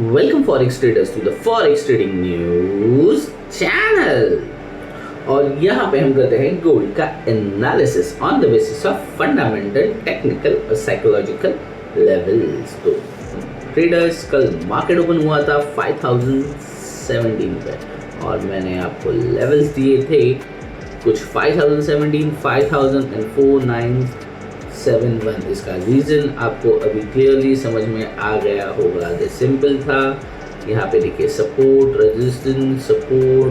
Welcome forex traders to the forex trading news channel. और यहाँ पे हम करते हैं गोल्ड का analysis on the basis of fundamental, technical और साइकोलॉजिकल लेवल्स। तो ट्रेडर्स, कल मार्केट ओपन हुआ था 5017 पे और मैंने आपको लेवल्स दिए थे कुछ 5017, 5004,971। इसका रीज़न आपको अभी क्लियरली समझ में आ गया होगा। द सिंपल था, यहाँ पे देखिए सपोर्ट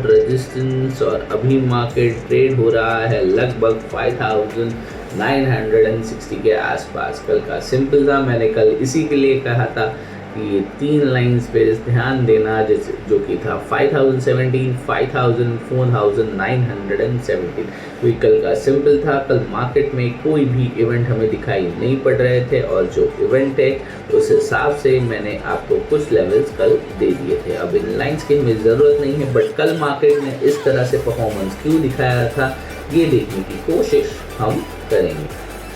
रेजिस्टेंस और अभी मार्केट ट्रेड हो रहा है लगभग 5960 के आसपास। कल का सिंपल था, मैंने कल इसी के लिए कहा था कि ये तीन लाइंस पे ध्यान देना, जैसे जो कि था 5017, 5000, 4917। तो कल का सिंपल था। कल मार्केट में कोई भी इवेंट हमें दिखाई नहीं पड़ रहे थे और जो इवेंट है उस हिसाब से मैंने आपको कुछ लेवल्स कल दे दिए थे। अब इन लाइंस की हमें ज़रूरत नहीं है, बट कल मार्केट ने इस तरह से परफॉर्मेंस क्यों दिखाया था ये देखने की कोशिश हम करेंगे।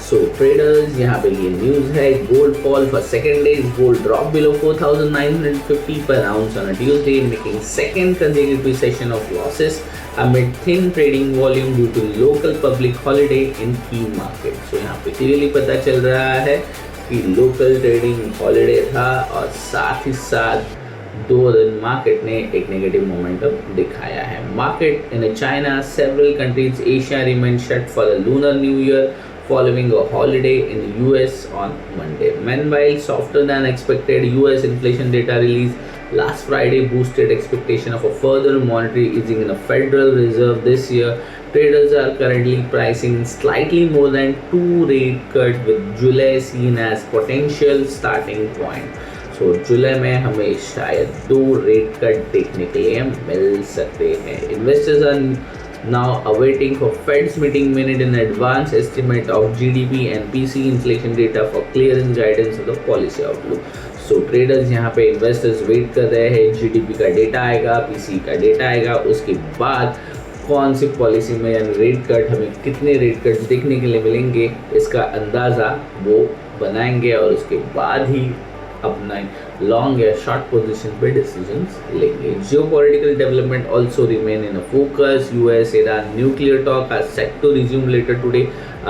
सो ट्रेडर्स, यहाँ पे ये न्यूज़ है, gold fall for second day, gold drop below 4950 per ounce on a Tuesday, making second consecutive session of losses amid thin trading volume due to local public holiday in key market. So यहाँ पे clearly पता चल रहा है कि local trading holiday था और साथ ही साथ 2 दिन मार्केट ने एक नेगेटिव मोमेंटम दिखाया है। Market in China, several countries, Asia remain shut for the lunar new year following a holiday in the US on Monday. Meanwhile, softer than expected US inflation data released last Friday boosted expectation of a further monetary easing in the Federal Reserve this year. Traders are currently pricing slightly more than 2 rate cut, with July seen as potential starting point. So जुलाई में हमें शायद 2 rate cut देखने के लिए मिल सकते हैं। Investors are now awaiting for Fed's meeting minute in advance estimate of GDP and PC inflation data for clearance guidance of the policy outlook. So traders यहाँ पे investors वेट कर रहे हैं, GDP का डेटा आएगा, PC का data आएगा, उसके बाद कौन सी पॉलिसी में यानी रेट कट, हमें कितने रेट कट देखने के लिए मिलेंगे इसका अंदाज़ा वो बनाएंगे और उसके बाद ही अपना लॉन्ग या शॉर्ट पोजीशन पे डिसीजंस लेंगे। Geopolitical development also remain in focus. US Iran nuclear talk are set to resume later today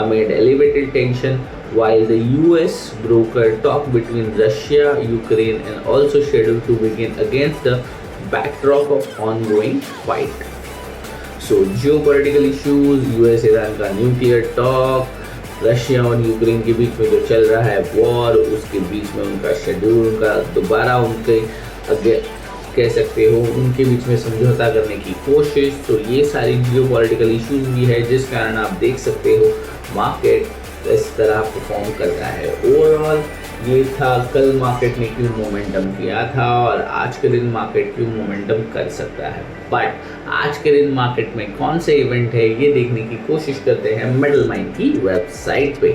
amid elevated tension, while the US broker talk between Russia, Ukraine and also scheduled to begin against the backdrop of ongoing fight. So geopolitical issues, US Iran का nuclear talk, Russia और Ukraine के बीच में जो चल रहा है war, उसके बीच में उनका शेड्यूल, उनका दोबारा उनके आगे कह सकते हो उनके बीच में समझौता करने की कोशिश। तो ये सारी जियोपॉलिटिकल इश्यूज भी है जिस कारण आप देख सकते हो मार्केट इस तरह परफॉर्म कर रहा है। ओवरऑल ये था कल मार्केट ने क्यों मोमेंटम किया था और आज के दिन मार्केट क्यों मोमेंटम कर सकता है। बट आज के दिन मार्केट में कौन से इवेंट है ये देखने की कोशिश करते हैं मेटल माइन की वेबसाइट पे।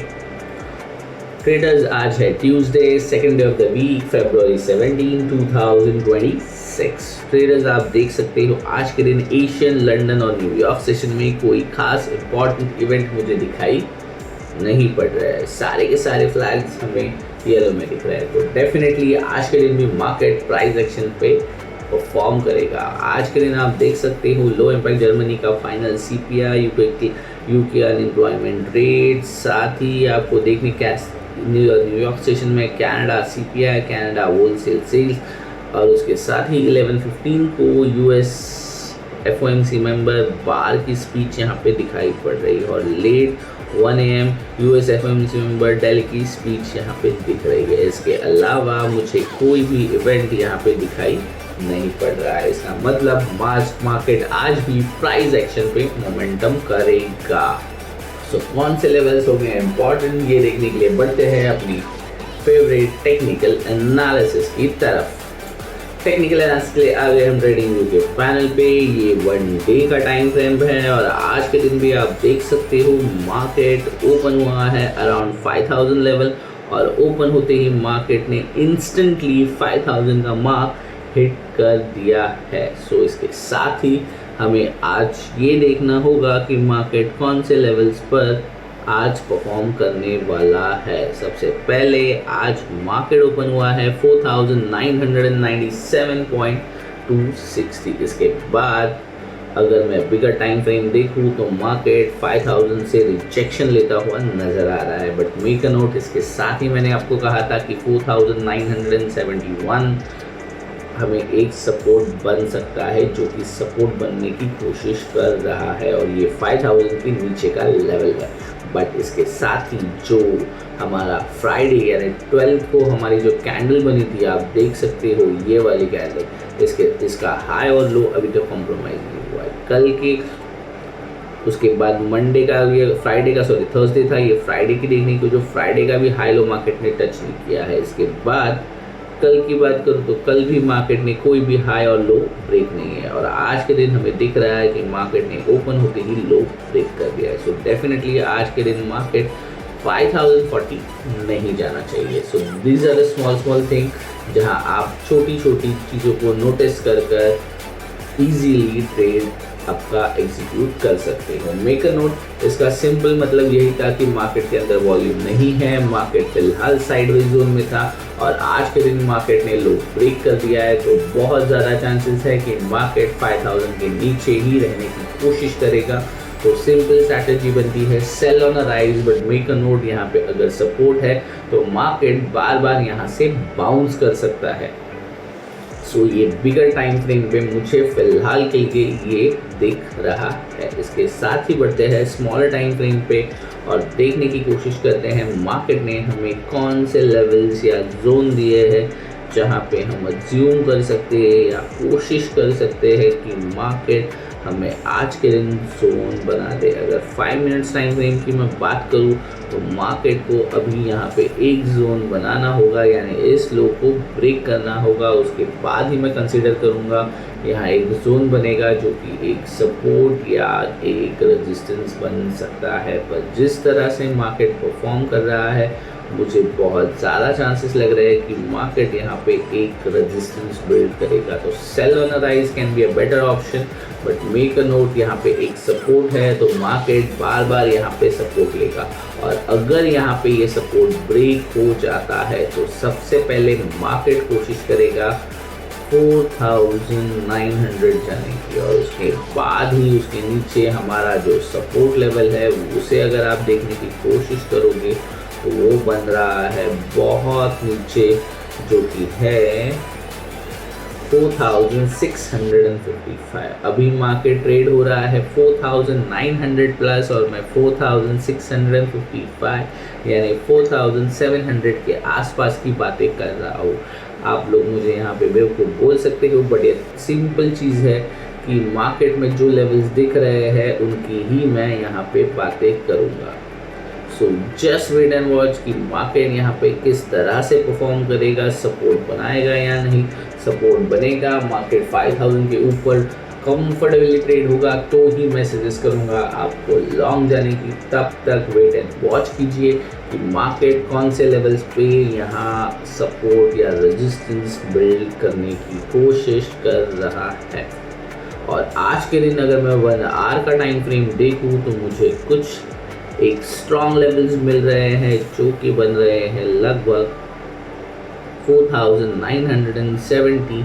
ट्रेडर्स, आज है Tuesday, second day of the week, February 17, 2026। Traders, आप देख सकते हो आज के दिन एशियन, लंदन और न्यूयॉर्क सेशन में कोई खास इंपॉर्टेंट इवेंट मुझे दिखाई नहीं पड़ रहा है। सारे के सारे फ्लैग्स हमें येलो में दिख रहे हैं। तो डेफिनेटली आज के दिन भी मार्केट प्राइस एक्शन पे परफॉर्म करेगा। आज के दिन आप देख सकते हो लो इम्पैक्ट जर्मनी का final CPI, UK unemployment rate, साथ ही आपको देखने न्यूयॉर्क सेशन में Canada CPI, Canada wholesale sales और उसके साथ ही 11:15 को US FOMC मेंबर बार की स्पीच यहाँ पे दिखाई पड़ रही है और late 1 AM US FOMC member Daly की स्पीच यहाँ पे दिख रही है। इसके अलावा मुझे कोई भी इवेंट यहाँ पे दिखाई नहीं पड़ रहा है। इसका मतलब मार्केट आज भी प्राइस एक्शन पे मोमेंटम करेगा। सो कौन से लेवल्स हो गए इंपॉर्टेंट ये देखने के लिए बढ़ते हैं अपनी फेवरेट टेक्निकल एनालिसिस की तरफ। टेक्निकल एनालिसिस के लिए आ गए हम ट्रेडिंग व्यू के पैनल पे। ये 1 डे का टाइम फ्रेम है और आज के दिन भी आप देख सकते हो मार्केट ओपन हुआ है अराउंड 5000 लेवल और ओपन होते ही मार्केट ने इंस्टेंटली 5000 का मार्क हिट कर दिया है। सो इसके साथ ही हमें आज ये देखना होगा कि मार्केट कौन से लेवल्स पर आज परफॉर्म करने वाला है। सबसे पहले आज मार्केट ओपन हुआ है 4997.260। इसके बाद अगर मैं बिगर टाइम फ्रेम देखूँ तो मार्केट 5000 से रिजेक्शन लेता हुआ नज़र आ रहा है। बट मेक अ नोट, इसके साथ ही मैंने आपको कहा था कि 4971 हमें एक सपोर्ट बन सकता है, जो कि सपोर्ट बनने की कोशिश कर रहा है और ये 5000 के नीचे का लेवल है। बट इसके साथ ही जो हमारा फ्राइडे यानी 12 को हमारी जो कैंडल बनी थी, आप देख सकते हो ये वाली कैंडल, इसका हाई और लो अभी तक कॉम्प्रोमाइज़ नहीं हुआ है। कल के उसके बाद मंडे का, ये फ्राइडे का सॉरी थर्सडे था, ये फ्राइडे की देखने को, जो फ्राइडे का भी हाई लो मार्केट ने टच नहीं किया है। इसके बाद कल की बात करूँ तो कल भी मार्केट में कोई भी हाई और लो ब्रेक नहीं है और आज के दिन हमें दिख रहा है कि मार्केट ने ओपन होते ही लो ब्रेक कर दिया है। सो डेफिनेटली आज के दिन मार्केट 5040 नहीं जाना चाहिए। So these are the small thing जहां आप छोटी छोटी चीज़ों को नोटिस कर इजीली ट्रेड आपका एग्जीक्यूट कर सकते हो। मेक अ नोट, इसका सिंपल मतलब यही था कि मार्केट के अंदर वॉल्यूम नहीं है, मार्केट फिलहाल साइडवेज जोन में था और आज के दिन मार्केट ने लो ब्रेक कर दिया है। तो बहुत ज़्यादा चांसेस है कि मार्केट 5000 के नीचे ही रहने की कोशिश करेगा। तो सिंपल स्ट्रैटेजी बनती है sell on a rise, but make a note, यहाँ पे अगर सपोर्ट है तो मार्केट बार बार यहाँ से बाउंस कर सकता है। सो ये बिगर टाइम फ्रेम पे मुझे फिलहाल के लिए ये दिख रहा है। इसके साथ ही बढ़ते हैं स्मॉलर टाइम फ्रेम पे और देखने की कोशिश करते हैं मार्केट ने हमें कौन से लेवल्स या जोन दिए हैं जहाँ पे हम अज्यूम कर सकते हैं या कोशिश कर सकते हैं कि मार्केट हमें आज के दिन जोन बना दे। अगर 5 मिनट्स टाइम फ्रेम की मैं बात करूँ तो मार्केट को अभी यहाँ पे एक जोन बनाना होगा, यानी इस लो को ब्रेक करना होगा। उसके बाद ही मैं कंसीडर करूँगा यहाँ एक जोन बनेगा जो कि एक सपोर्ट या एक रेजिस्टेंस बन सकता है। पर जिस तरह से मार्केट परफॉर्म कर रहा है, मुझे बहुत ज़्यादा चांसेस लग रहे हैं कि मार्केट यहाँ पे एक रेजिस्टेंस बिल्ड करेगा। तो sell on a rise can be a better option, but make a note, यहाँ पे एक सपोर्ट है तो मार्केट बार बार यहाँ पे सपोर्ट लेगा और अगर यहाँ पे ये सपोर्ट ब्रेक हो जाता है तो सबसे पहले मार्केट कोशिश करेगा 4900 जाने की और उसके बाद ही उसके नीचे हमारा जो सपोर्ट लेवल है उसे अगर आप देखने की कोशिश करोगे तो वो बन रहा है बहुत नीचे, जो कि है 4655। अभी मार्केट ट्रेड हो रहा है 4900 प्लस और मैं 4655 यानी 4700 के आसपास की बातें कर रहा हूँ। आप लोग मुझे यहाँ पे बेवकूफ़ बोल सकते हो, बट ये सिंपल चीज़ है कि मार्केट में जो लेवल्स दिख रहे हैं उनकी ही मैं यहाँ पे बातें करूँगा। So just wait and watch कि मार्केट यहाँ पे किस तरह से परफॉर्म करेगा, सपोर्ट बनाएगा या नहीं। सपोर्ट बनेगा, मार्केट 5000 के ऊपर कंफर्टेबली ट्रेड होगा तो ही मैं सजेस्ट करूँगा आपको लॉन्ग जाने की। तब तक वेट एंड वॉच कीजिए कि मार्केट कौन से लेवल्स पे यहाँ सपोर्ट या रेजिस्टेंस बिल्ड करने की कोशिश कर रहा है। और आज के दिन अगर मैं 1 आवर का टाइम फ्रेम देखूँ तो मुझे कुछ एक स्ट्रॉन्ग लेवल्स मिल रहे हैं जो कि बन रहे हैं लगभग 4970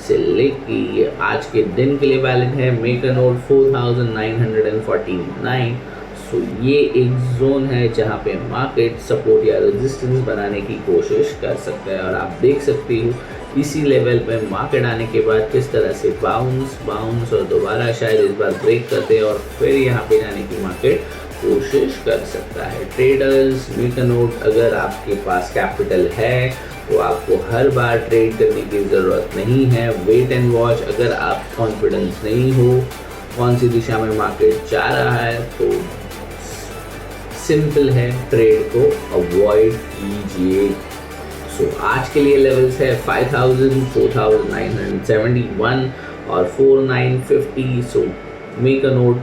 से लेके ये आज के दिन के लिए वैलिड है। Make a note 4949। सो ये एक जोन है जहाँ पे मार्केट सपोर्ट या रेजिस्टेंस बनाने की कोशिश कर सकता है और आप देख सकते हो इसी लेवल पे मार्केट आने के बाद किस तरह से बाउंस और दोबारा शायद इस बार ब्रेक करते हैं और फिर यहाँ पे जाने की मार्केट कोशिश कर सकता है। ट्रेडर्स, मेक अ नोट, अगर आपके पास कैपिटल है तो आपको हर बार ट्रेड करने की ज़रूरत नहीं है। वेट एंड वॉच, अगर आप कॉन्फिडेंस नहीं हो कौन सी दिशा में मार्केट जा रहा है तो सिंपल है, ट्रेड को अवॉइड कीजिए। सो आज के लिए लेवल्स है 5000, 4971 और 4950। सो मेक अ नोट,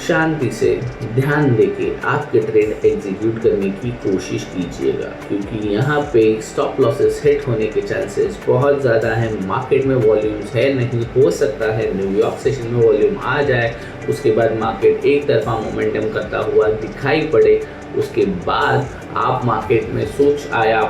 शांति से ध्यान देके आपके ट्रेड एग्जीक्यूट करने की कोशिश कीजिएगा, क्योंकि यहाँ पे स्टॉप लॉसेस हिट होने के चांसेस बहुत ज़्यादा हैं। मार्केट में वॉल्यूम्स है नहीं, हो सकता है न्यूयॉर्क सेशन में वॉल्यूम आ जाए, उसके बाद मार्केट एक तरफा मोमेंटम करता हुआ दिखाई पड़े, उसके बाद आप मार्केट में सोच आया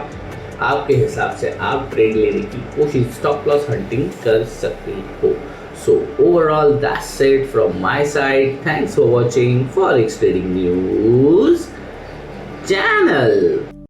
आपके हिसाब से आप ट्रेड लेने की कोशिश, स्टॉप लॉस हंटिंग कर सकते हो। So overall, that's it from my side. Thanks for watching Forex Trading News channel.